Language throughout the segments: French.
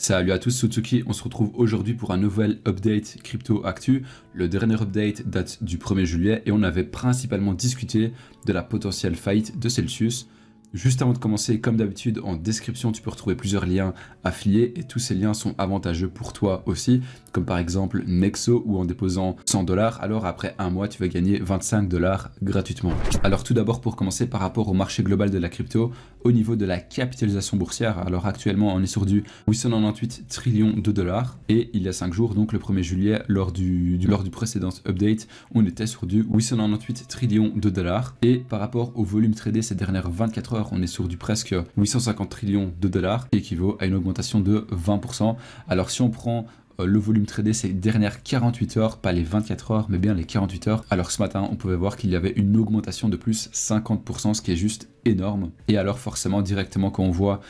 Salut à tous, Suzuki, on se retrouve aujourd'hui pour un nouvel update crypto actu. Le dernier update date du 1er juillet et on avait principalement discuté de la potentielle faillite de Celsius. Juste avant de commencer, comme d'habitude, en description, tu peux retrouver plusieurs liens affiliés et tous ces liens sont avantageux pour toi aussi, comme par exemple Nexo où en déposant 100$, alors après un mois, tu vas gagner 25$ gratuitement. Alors tout d'abord, pour commencer par rapport au marché global de la crypto, au niveau de la capitalisation boursière, alors actuellement, on est sur du 898 trillions de dollars et il y a 5 jours, donc le 1er juillet, lors du précédent update, on était sur du 898 trillions de dollars et par rapport au volume tradé ces dernières 24 heures, on est sur du presque 850 trillions de dollars, qui équivaut à une augmentation de 20%. Alors si on prend le volume tradé ces dernières 48 heures, pas les 24 heures, mais bien les 48 heures. Alors ce matin, on pouvait voir qu'il y avait une augmentation de plus 50%, ce qui est juste énorme. Et alors forcément, directement quand on voit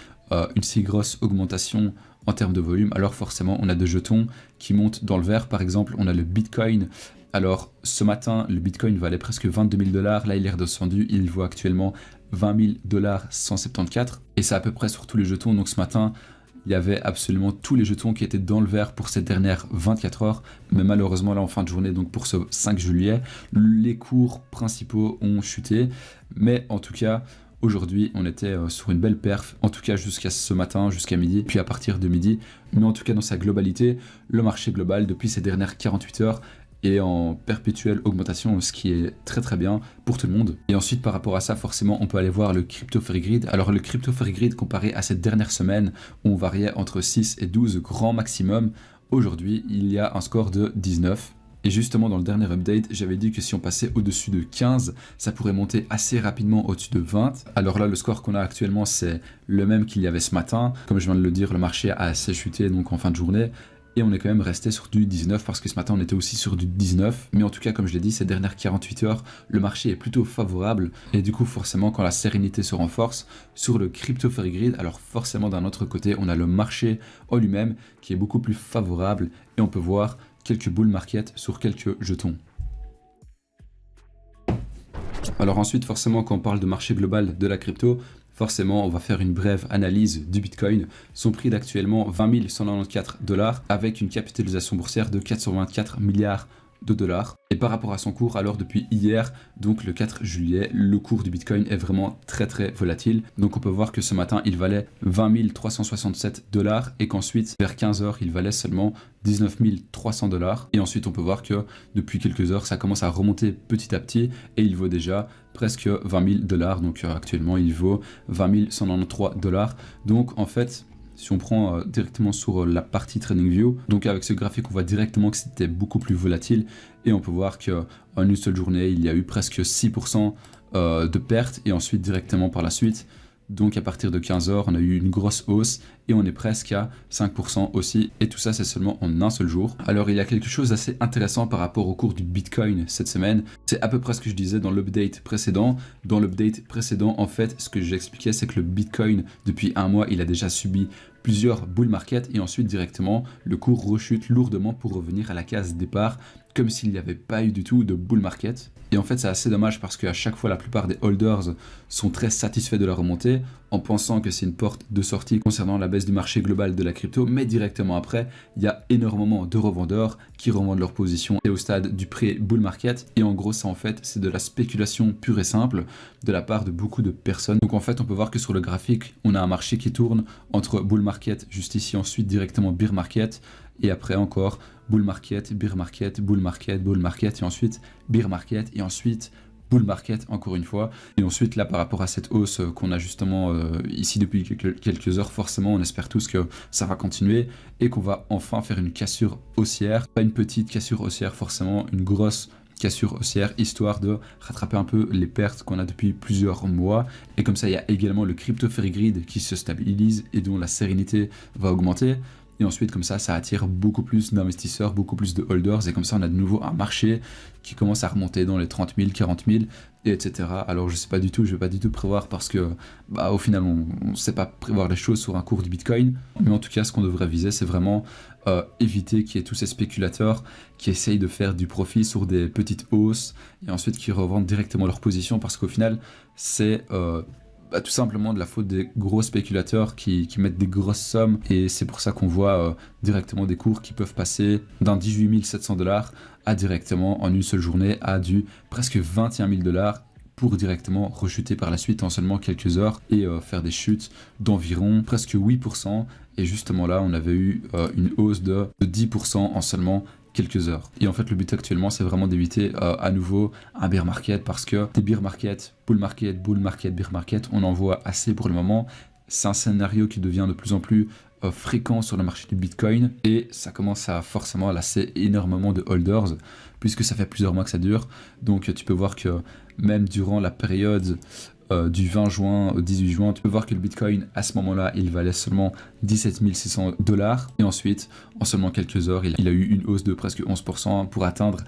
une si grosse augmentation en termes de volume, alors forcément, on a des jetons qui montent dans le vert. Par exemple, on a le Bitcoin. Alors ce matin, le Bitcoin valait presque 22 000 $. Là, il est redescendu. Il vaut actuellement 20 000 174. Et c'est à peu près sur tous les jetons. Donc ce matin, il y avait absolument tous les jetons qui étaient dans le vert pour ces dernières 24 heures. Mais malheureusement, là, en fin de journée, donc pour ce 5 juillet, les cours principaux ont chuté. Mais en tout cas, aujourd'hui, on était sur une belle perf, en tout cas jusqu'à ce matin, jusqu'à midi, puis à partir de midi. Mais en tout cas, dans sa globalité, le marché global, depuis ces dernières 48 heures, est en perpétuelle augmentation, ce qui est très très bien pour tout le monde. Et ensuite, par rapport à ça, forcément, on peut aller voir le Crypto Fear Grid. Alors le Crypto Fear Grid, comparé à cette dernière semaine, où on variait entre 6 et 12 grand maximum, aujourd'hui, il y a un score de 19. Et justement, dans le dernier update, j'avais dit que si on passait au-dessus de 15, ça pourrait monter assez rapidement au-dessus de 20. Alors là, le score qu'on a actuellement, c'est le même qu'il y avait ce matin. Comme je viens de le dire, le marché a assez chuté donc en fin de journée. Et on est quand même resté sur du 19 parce que ce matin on était aussi sur du 19. Mais en tout cas, comme je l'ai dit, ces dernières 48 heures, le marché est plutôt favorable. Et du coup, forcément, quand la sérénité se renforce sur le Crypto Fear Grid, alors forcément d'un autre côté, on a le marché en lui-même qui est beaucoup plus favorable. Et on peut voir quelques bull market sur quelques jetons. Alors ensuite, forcément, quand on parle de marché global de la crypto, forcément, on va faire une brève analyse du Bitcoin. Son prix d'actuellement 20 194 $, avec une capitalisation boursière de 424 milliards de dollars. Et par rapport à son cours, alors depuis hier, donc le 4 juillet, le cours du Bitcoin est vraiment très très volatile. Donc on peut voir que ce matin, il valait 20 367 $ et qu'ensuite, vers 15 heures, il valait seulement 19 300 $. Et ensuite, on peut voir que depuis quelques heures, ça commence à remonter petit à petit et il vaut déjà presque 20 000 $. Donc actuellement, il vaut 20 193 $. Donc en fait, si on prend directement sur la partie TradingView, donc avec ce graphique, on voit directement que c'était beaucoup plus volatile et on peut voir qu'en une seule journée, il y a eu presque 6% de pertes et ensuite directement par la suite, donc à partir de 15 heures, on a eu une grosse hausse et on est presque à 5% aussi. Et tout ça, c'est seulement en un seul jour. Alors, il y a quelque chose d'assez intéressant par rapport au cours du Bitcoin cette semaine. C'est à peu près ce que je disais dans l'update précédent. Dans l'update précédent, en fait, ce que j'expliquais, c'est que le Bitcoin, depuis un mois, il a déjà subi plusieurs bull market et ensuite directement, le cours rechute lourdement pour revenir à la case départ, comme s'il n'y avait pas eu du tout de bull market. Et en fait, c'est assez dommage parce qu'à chaque fois, la plupart des holders sont très satisfaits de la remontée en pensant que c'est une porte de sortie concernant la baisse du marché global de la crypto. Mais directement après, il y a énormément de revendeurs qui revendent leur position et au stade du pré-bull market. Et en gros, ça en fait, c'est de la spéculation pure et simple de la part de beaucoup de personnes. Donc en fait, on peut voir que sur le graphique, on a un marché qui tourne entre bull market, juste ici, ensuite directement bear market. Et après encore bull market, bear market, bull market, bull market et ensuite bear market et ensuite bull market encore une fois. Et ensuite là par rapport à cette hausse qu'on a justement ici depuis quelques heures, forcément on espère tous que ça va continuer et qu'on va enfin faire une cassure haussière. Pas une petite cassure haussière, forcément une grosse cassure haussière, histoire de rattraper un peu les pertes qu'on a depuis plusieurs mois. Et comme ça il y a également le Crypto Fear Grid qui se stabilise et dont la sérénité va augmenter. Et ensuite, comme ça attire beaucoup plus d'investisseurs, beaucoup plus de holders. Et comme ça, on a de nouveau un marché qui commence à remonter dans les 30 000, 40 000, et etc. Alors, je sais pas du tout, je vais pas du tout prévoir parce que, au final, on ne sait pas prévoir les choses sur un cours du Bitcoin. Mais en tout cas, ce qu'on devrait viser, c'est vraiment éviter qu'il y ait tous ces spéculateurs qui essayent de faire du profit sur des petites hausses et ensuite qui revendent directement leur position parce qu'au final, c'est tout simplement de la faute des gros spéculateurs qui mettent des grosses sommes, et c'est pour ça qu'on voit directement des cours qui peuvent passer d'un 18 700 $ à directement en une seule journée à du presque 21 000 $ pour directement rechuter par la suite en seulement quelques heures et faire des chutes d'environ presque 8%. Et justement là, on avait eu une hausse de 10% en seulement quelques heures. Et en fait, le but actuellement, c'est vraiment d'éviter à nouveau un bear market, parce que des bear market, bull market, bear market, on en voit assez pour le moment. C'est un scénario qui devient de plus en plus fréquent sur le marché du Bitcoin, et ça commence à forcément lasser énormément de holders, puisque ça fait plusieurs mois que ça dure. Donc tu peux voir que même durant la période du 20 juin au 18 juin, tu peux voir que le Bitcoin, à ce moment-là, il valait seulement 17 600 $. Et ensuite, en seulement quelques heures, il a eu une hausse de presque 11% pour atteindre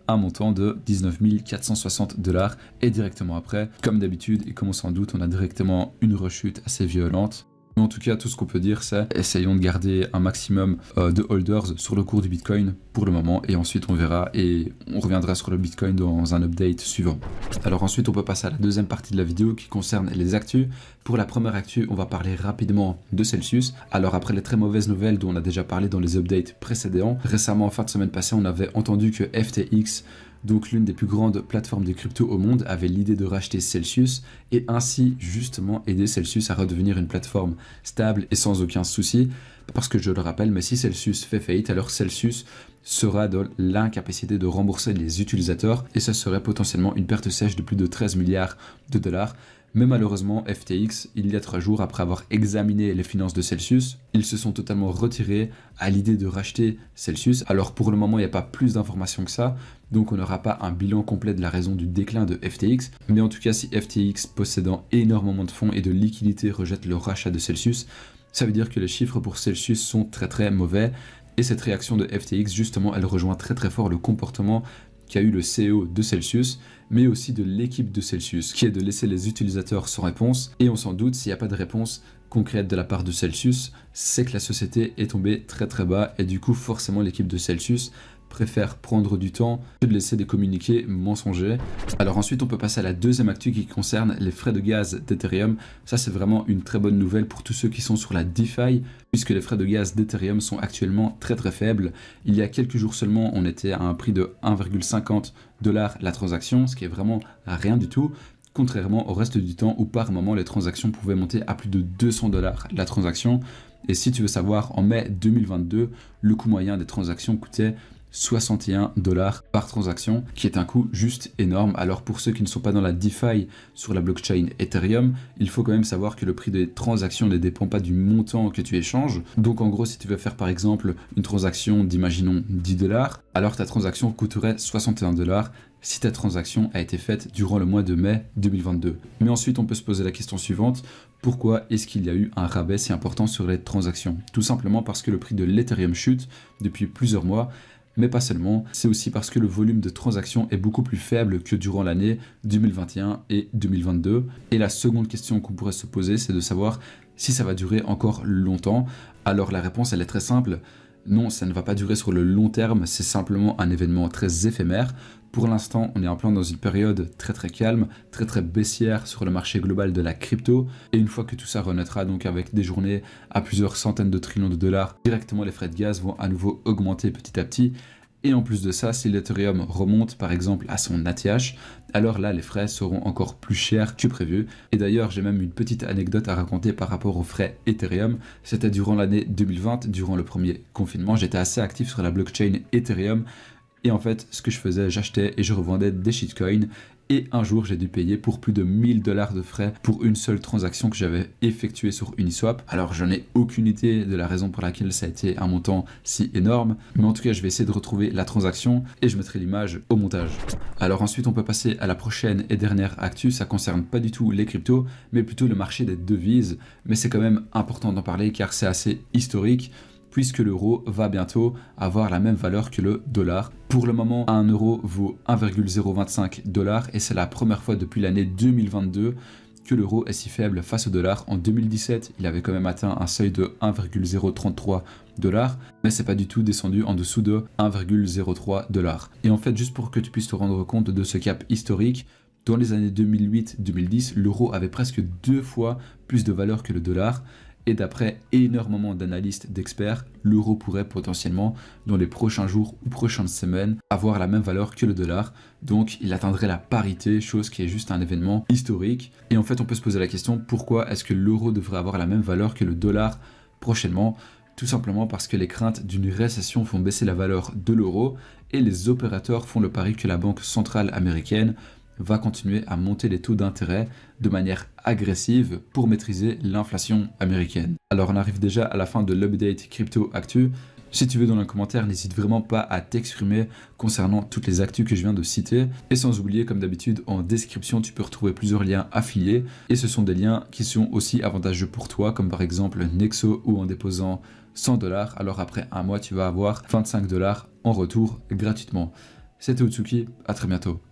un montant de 19 460 $. Et directement après, comme d'habitude, et comme on s'en doute, on a directement une rechute assez violente. Mais en tout cas, tout ce qu'on peut dire, c'est essayons de garder un maximum de holders sur le cours du Bitcoin pour le moment, et ensuite on verra et on reviendra sur le Bitcoin dans un update suivant. Alors ensuite, on peut passer à la deuxième partie de la vidéo qui concerne les actus. Pour la première actu, on va parler rapidement de Celsius. Alors après les très mauvaises nouvelles dont on a déjà parlé dans les updates précédents, récemment en fin de semaine passée, on avait entendu que FTX, donc l'une des plus grandes plateformes de crypto au monde, avait l'idée de racheter Celsius et ainsi justement aider Celsius à redevenir une plateforme stable et sans aucun souci. Parce que je le rappelle, mais si Celsius fait faillite, alors Celsius sera dans l'incapacité de rembourser les utilisateurs, et ça serait potentiellement une perte sèche de plus de 13 milliards de dollars. Mais malheureusement, FTX, il y a 3 jours, après avoir examiné les finances de Celsius, ils se sont totalement retirés à l'idée de racheter Celsius. Alors pour le moment, il n'y a pas plus d'informations que ça, donc on n'aura pas un bilan complet de la raison du déclin de FTX. Mais en tout cas, si FTX, possédant énormément de fonds et de liquidités, rejette le rachat de Celsius, ça veut dire que les chiffres pour Celsius sont très très mauvais. Et cette réaction de FTX, justement, elle rejoint très très fort le comportement qu'a eu le CEO de Celsius, mais aussi de l'équipe de Celsius, qui est de laisser les utilisateurs sans réponse. Et on s'en doute, s'il n'y a pas de réponse concrète de la part de Celsius, c'est que la société est tombée très très bas, et du coup forcément l'équipe de Celsius préfère prendre du temps que de laisser des communiqués mensongers. Alors ensuite, on peut passer à la deuxième actu qui concerne les frais de gaz d'Ethereum. Ça, c'est vraiment une très bonne nouvelle pour tous ceux qui sont sur la DeFi, puisque les frais de gaz d'Ethereum sont actuellement très très faibles. Il y a quelques jours seulement, on était à un prix de 1,50 $ la transaction, ce qui est vraiment rien du tout, contrairement au reste du temps où par moment les transactions pouvaient monter à plus de 200 $ la transaction. Et si tu veux savoir, en mai 2022, le coût moyen des transactions coûtait 61 $ par transaction, qui est un coût juste énorme. Alors pour ceux qui ne sont pas dans la DeFi sur la blockchain Ethereum, il faut quand même savoir que le prix des transactions ne dépend pas du montant que tu échanges. Donc en gros, si tu veux faire par exemple une transaction d'imaginons 10 $, alors ta transaction coûterait 61 $ si ta transaction a été faite durant le mois de mai 2022. Mais ensuite, on peut se poser la question suivante: pourquoi est-ce qu'il y a eu un rabais si important sur les transactions? Tout simplement parce que le prix de l'Ethereum chute depuis plusieurs mois. Mais pas seulement, c'est aussi parce que le volume de transactions est beaucoup plus faible que durant l'année 2021 et 2022. Et la seconde question qu'on pourrait se poser, c'est de savoir si ça va durer encore longtemps. Alors la réponse, elle est très simple. Non, ça ne va pas durer sur le long terme, c'est simplement un événement très éphémère. Pour l'instant, on est en plein dans une période très très calme, très très baissière sur le marché global de la crypto. Et une fois que tout ça renaîtra, donc avec des journées à plusieurs centaines de trillions de dollars, directement les frais de gaz vont à nouveau augmenter petit à petit. Et en plus de ça, si l'Ethereum remonte par exemple à son ATH, alors là les frais seront encore plus chers que prévu. Et d'ailleurs, j'ai même une petite anecdote à raconter par rapport aux frais Ethereum. C'était durant l'année 2020, durant le premier confinement, j'étais assez actif sur la blockchain Ethereum. Et en fait, ce que je faisais, j'achetais et je revendais des shitcoins. Et un jour, j'ai dû payer pour plus de 1000 $ de frais pour une seule transaction que j'avais effectuée sur Uniswap. Alors, je n'ai aucune idée de la raison pour laquelle ça a été un montant si énorme. Mais en tout cas, je vais essayer de retrouver la transaction et je mettrai l'image au montage. Alors ensuite, on peut passer à la prochaine et dernière actu. Ça concerne pas du tout les cryptos, mais plutôt le marché des devises. Mais c'est quand même important d'en parler car c'est assez historique, puisque l'euro va bientôt avoir la même valeur que le dollar. Pour le moment, un euro vaut 1,025 $ et c'est la première fois depuis l'année 2022 que l'euro est si faible face au dollar. En 2017, il avait quand même atteint un seuil de 1,033 $, mais c'est pas du tout descendu en dessous de 1,03 $. Et en fait, juste pour que tu puisses te rendre compte de ce cap historique, Dans les années 2008-2010, l'euro avait presque 2 fois plus de valeur que le dollar. Et d'après énormément d'analystes, d'experts, l'euro pourrait potentiellement, dans les prochains jours ou prochaines semaines, avoir la même valeur que le dollar. Donc il atteindrait la parité, chose qui est juste un événement historique. Et en fait, on peut se poser la question, pourquoi est-ce que l'euro devrait avoir la même valeur que le dollar prochainement ? Tout simplement parce que les craintes d'une récession font baisser la valeur de l'euro et les opérateurs font le pari que la Banque centrale américaine va continuer à monter les taux d'intérêt de manière agressive pour maîtriser l'inflation américaine. Alors on arrive déjà à la fin de l'update crypto actu. Si tu veux dans les commentaires, n'hésite vraiment pas à t'exprimer concernant toutes les actus que je viens de citer. Et sans oublier, comme d'habitude, en description, tu peux retrouver plusieurs liens affiliés. Et ce sont des liens qui sont aussi avantageux pour toi, comme par exemple Nexo, où en déposant 100$, alors après un mois, tu vas avoir 25$ en retour gratuitement. C'était Utsuki, à très bientôt.